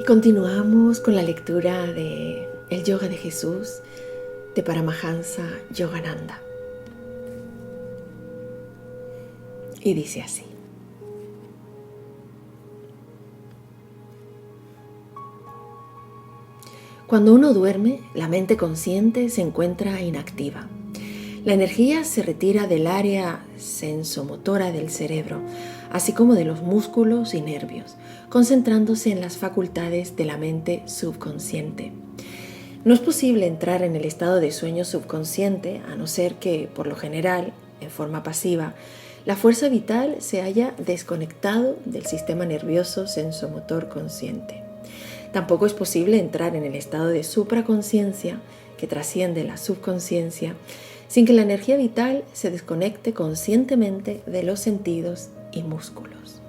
Y continuamos con la lectura de El Yoga de Jesús de Paramahansa Yogananda. Y dice así: cuando uno duerme, la mente consciente se encuentra inactiva. La energía se retira del área sensomotora del cerebro, así como de los músculos y nervios, concentrándose en las facultades de la mente subconsciente. No es posible entrar en el estado de sueño subconsciente a no ser que, por lo general, en forma pasiva, la fuerza vital se haya desconectado del sistema nervioso sensomotor consciente. Tampoco es posible entrar en el estado de supraconsciencia, que trasciende la subconsciencia, sin que la energía vital se desconecte conscientemente de los sentidos y músculos.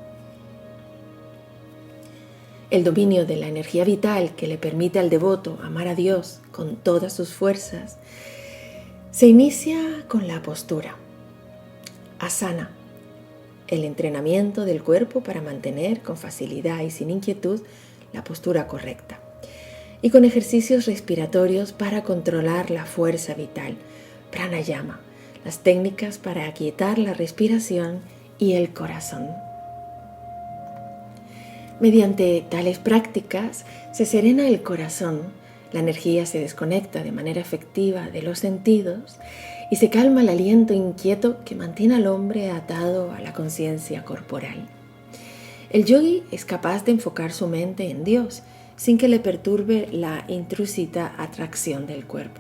El dominio de la energía vital que le permite al devoto amar a Dios con todas sus fuerzas se inicia con la postura. Asana, el entrenamiento del cuerpo para mantener con facilidad y sin inquietud la postura correcta, y con ejercicios respiratorios para controlar la fuerza vital. Pranayama, las técnicas para aquietar la respiración y el corazón. Mediante tales prácticas se serena el corazón, la energía se desconecta de manera efectiva de los sentidos y se calma el aliento inquieto que mantiene al hombre atado a la conciencia corporal. El yogi es capaz de enfocar su mente en Dios sin que le perturbe la intrusita atracción del cuerpo.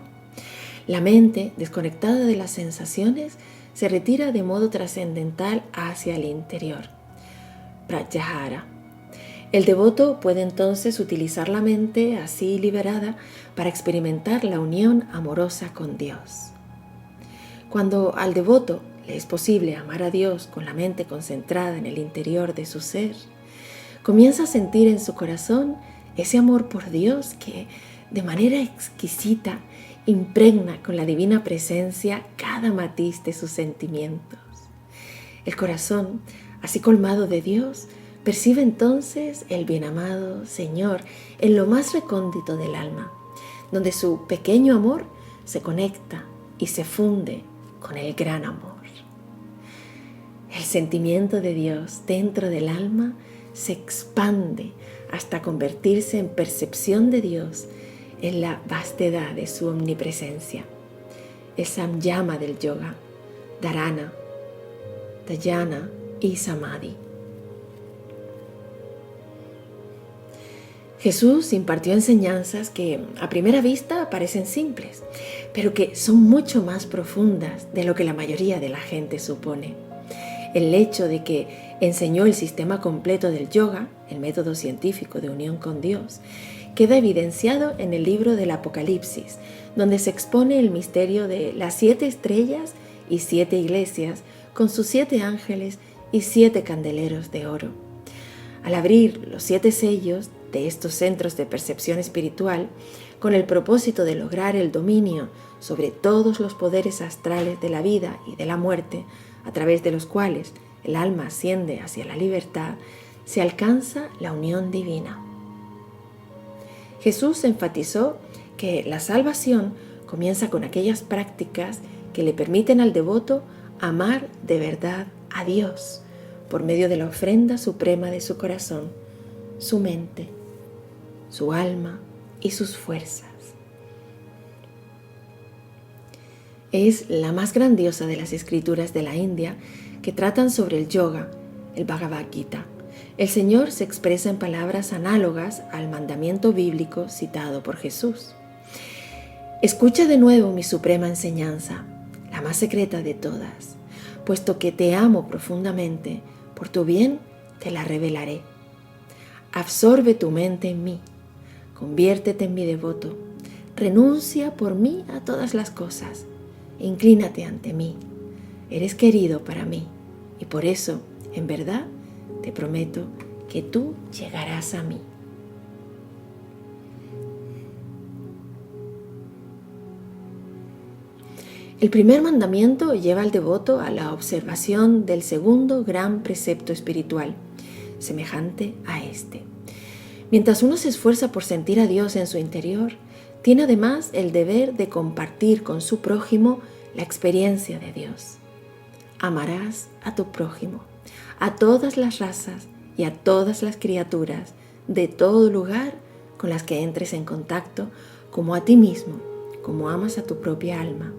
La mente, desconectada de las sensaciones, se retira de modo trascendental hacia el interior. Pratyahara. El devoto puede entonces utilizar la mente así liberada para experimentar la unión amorosa con Dios. Cuando al devoto le es posible amar a Dios con la mente concentrada en el interior de su ser, comienza a sentir en su corazón ese amor por Dios que, de manera exquisita, impregna con la divina presencia cada matiz de sus sentimientos. El corazón, así colmado de Dios, percibe entonces el bienamado Señor en lo más recóndito del alma, donde su pequeño amor se conecta y se funde con el gran amor. El sentimiento de Dios dentro del alma se expande hasta convertirse en percepción de Dios en la vastedad de su omnipresencia. El samyama del yoga, dharana, dhyana y samadhi. Jesús impartió enseñanzas que a primera vista parecen simples, pero que son mucho más profundas de lo que la mayoría de la gente supone. El hecho de que enseñó el sistema completo del yoga, el método científico de unión con Dios, queda evidenciado en el libro del Apocalipsis, donde se expone el misterio de las 7 estrellas y 7 iglesias con sus 7 ángeles y 7 candeleros de oro. Al abrir los 7 sellos de estos centros de percepción espiritual, con el propósito de lograr el dominio sobre todos los poderes astrales de la vida y de la muerte, a través de los cuales el alma asciende hacia la libertad, se alcanza la unión divina. Jesús enfatizó que la salvación comienza con aquellas prácticas que le permiten al devoto amar de verdad a Dios por medio de la ofrenda suprema de su corazón, su mente, su alma y sus fuerzas. Es la más grandiosa de las escrituras de la India que tratan sobre el yoga, el Bhagavad Gita. El Señor se expresa en palabras análogas al mandamiento bíblico citado por Jesús. Escucha de nuevo mi suprema enseñanza, la más secreta de todas, puesto que te amo profundamente, por tu bien te la revelaré. Absorbe tu mente en mí, conviértete en mi devoto, renuncia por mí a todas las cosas, inclínate ante mí. Eres querido para mí y por eso, en verdad, te prometo que tú llegarás a mí. El primer mandamiento lleva al devoto a la observación del segundo gran precepto espiritual, semejante a este. Mientras uno se esfuerza por sentir a Dios en su interior, tiene además el deber de compartir con su prójimo la experiencia de Dios. Amarás a tu prójimo, a todas las razas y a todas las criaturas de todo lugar con las que entres en contacto, como a ti mismo, como amas a tu propia alma,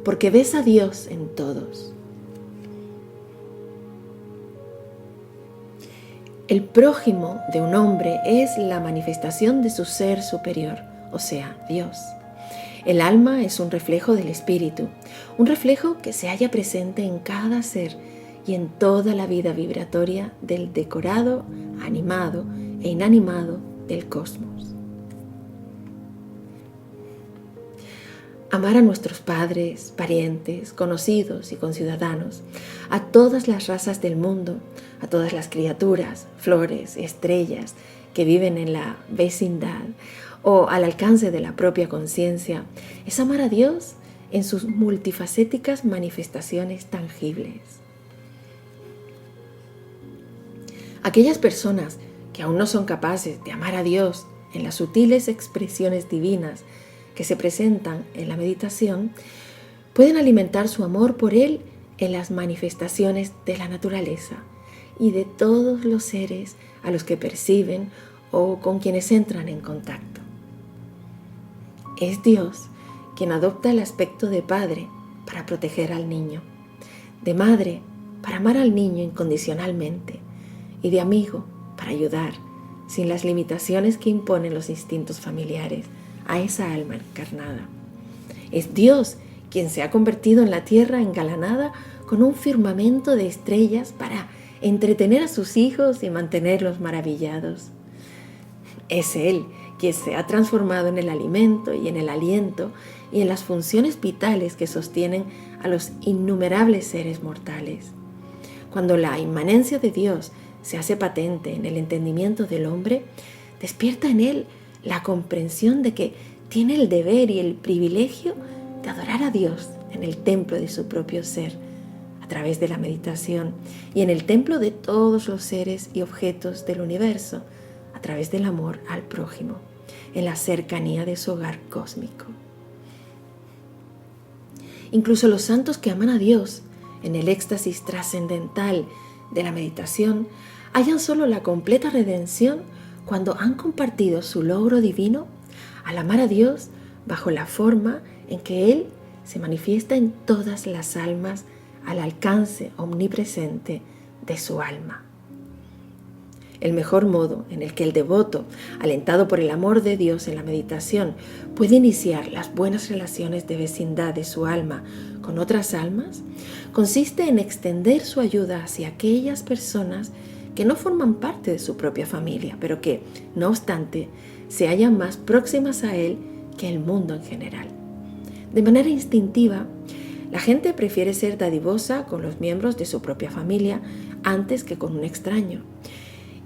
porque ves a Dios en todos. El prójimo de un hombre es la manifestación de su ser superior, o sea, Dios. El alma es un reflejo del espíritu, un reflejo que se halla presente en cada ser y en toda la vida vibratoria del decorado, animado e inanimado del cosmos. Amar a nuestros padres, parientes, conocidos y conciudadanos, a todas las razas del mundo, a todas las criaturas, flores, estrellas que viven en la vecindad o al alcance de la propia conciencia, es amar a Dios en sus multifacéticas manifestaciones tangibles. Aquellas personas que aún no son capaces de amar a Dios en las sutiles expresiones divinas que se presentan en la meditación, pueden alimentar su amor por Él en las manifestaciones de la naturaleza y de todos los seres a los que perciben o con quienes entran en contacto. Es Dios quien adopta el aspecto de padre para proteger al niño, de madre para amar al niño incondicionalmente y de amigo para ayudar, sin las limitaciones que imponen los instintos familiares, a esa alma encarnada. Es Dios quien se ha convertido en la tierra engalanada con un firmamento de estrellas para entretener a sus hijos y mantenerlos maravillados. Es Él quien se ha transformado en el alimento y en el aliento y en las funciones vitales que sostienen a los innumerables seres mortales. Cuando la inmanencia de Dios se hace patente en el entendimiento del hombre, despierta en él la comprensión de que tiene el deber y el privilegio de adorar a Dios en el templo de su propio ser, a través de la meditación, y en el templo de todos los seres y objetos del universo, a través del amor al prójimo, en la cercanía de su hogar cósmico. Incluso los santos que aman a Dios en el éxtasis trascendental de la meditación hallan solo la completa redención cuando han compartido su logro divino al amar a Dios bajo la forma en que Él se manifiesta en todas las almas al alcance omnipresente de su alma. El mejor modo en el que el devoto, alentado por el amor de Dios en la meditación, puede iniciar las buenas relaciones de vecindad de su alma con otras almas, consiste en extender su ayuda hacia aquellas personas que no forman parte de su propia familia, pero que, no obstante, se hallan más próximas a Él que el mundo en general. De manera instintiva, la gente prefiere ser dadivosa con los miembros de su propia familia antes que con un extraño.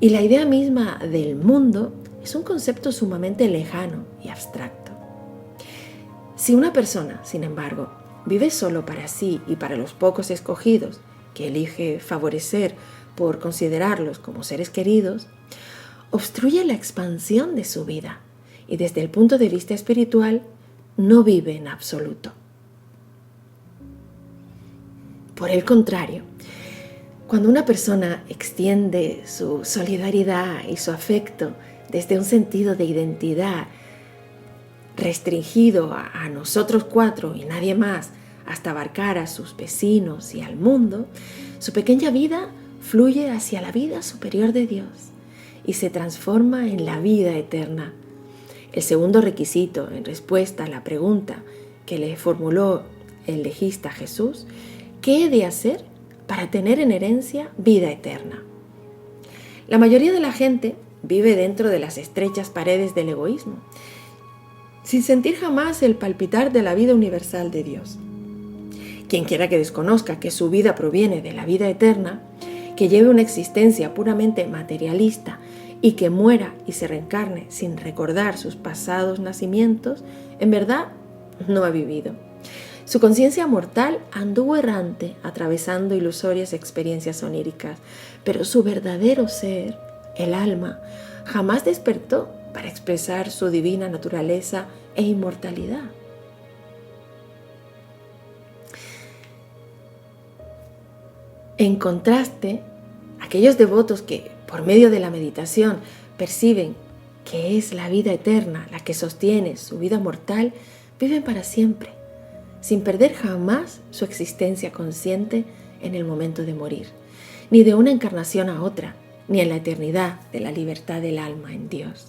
Y la idea misma del mundo es un concepto sumamente lejano y abstracto. Si una persona, sin embargo, vive solo para sí y para los pocos escogidos que elige favorecer por considerarlos como seres queridos, obstruye la expansión de su vida y desde el punto de vista espiritual no vive en absoluto. Por el contrario, cuando una persona extiende su solidaridad y su afecto desde un sentido de identidad restringido a nosotros cuatro y nadie más, hasta abarcar a sus vecinos y al mundo, su pequeña vida fluye hacia la vida superior de Dios y se transforma en la vida eterna. El segundo requisito en respuesta a la pregunta que le formuló el legista Jesús: ¿qué he de hacer para tener en herencia vida eterna? La mayoría de la gente vive dentro de las estrechas paredes del egoísmo, sin sentir jamás el palpitar de la vida universal de Dios. Quien quiera que desconozca que su vida proviene de la vida eterna, que lleve una existencia puramente materialista y que muera y se reencarne sin recordar sus pasados nacimientos, en verdad no ha vivido. Su conciencia mortal anduvo errante, atravesando ilusorias experiencias oníricas, pero su verdadero ser, el alma, jamás despertó para expresar su divina naturaleza e inmortalidad. En contraste, aquellos devotos que, por medio de la meditación, perciben que es la vida eterna la que sostiene su vida mortal, viven para siempre, sin perder jamás su existencia consciente en el momento de morir, ni de una encarnación a otra, ni en la eternidad de la libertad del alma en Dios.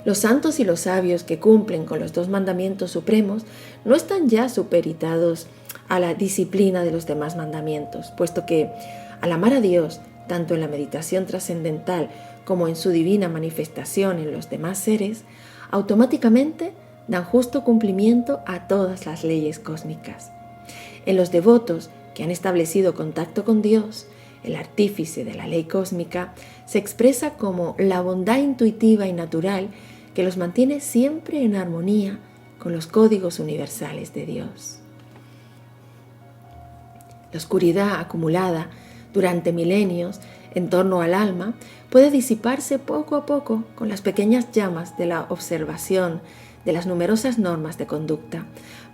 Los santos y los sabios que cumplen con los 2 mandamientos supremos no están ya supeditados a la disciplina de los demás mandamientos, puesto que al amar a Dios, tanto en la meditación trascendental como en su divina manifestación en los demás seres, automáticamente dan justo cumplimiento a todas las leyes cósmicas. En los devotos que han establecido contacto con Dios, el artífice de la ley cósmica, se expresa como la bondad intuitiva y natural que los mantiene siempre en armonía con los códigos universales de Dios. La oscuridad acumulada durante milenios en torno al alma puede disiparse poco a poco con las pequeñas llamas de la observación de las numerosas normas de conducta,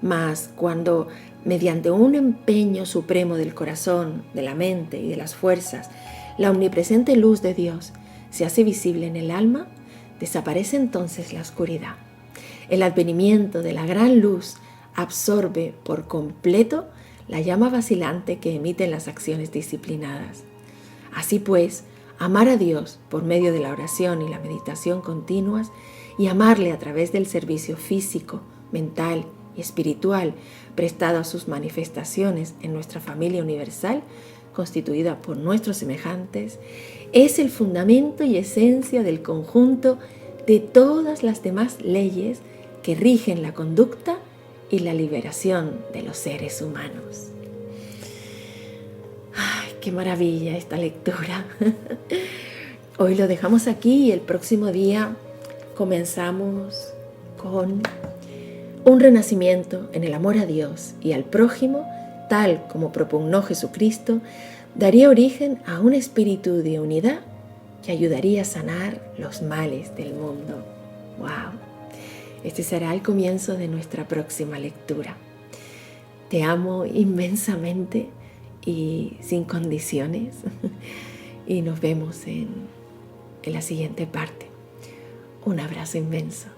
mas cuando, mediante un empeño supremo del corazón, de la mente y de las fuerzas, la omnipresente luz de Dios se hace visible en el alma, desaparece entonces la oscuridad. El advenimiento de la gran luz absorbe por completo la llama vacilante que emiten las acciones disciplinadas. Así pues, amar a Dios por medio de la oración y la meditación continuas y amarle a través del servicio físico, mental y espiritual prestado a sus manifestaciones en nuestra familia universal, constituida por nuestros semejantes, es el fundamento y esencia del conjunto de todas las demás leyes que rigen la conducta y la liberación de los seres humanos. ¡Ay, qué maravilla esta lectura! Hoy lo dejamos aquí y el próximo día comenzamos con un renacimiento en el amor a Dios y al prójimo, tal como propugnó Jesucristo, daría origen a un espíritu de unidad que ayudaría a sanar los males del mundo. ¡Wow! Este será el comienzo de nuestra próxima lectura. Te amo inmensamente y sin condiciones. Y nos vemos en la siguiente parte. Un abrazo inmenso.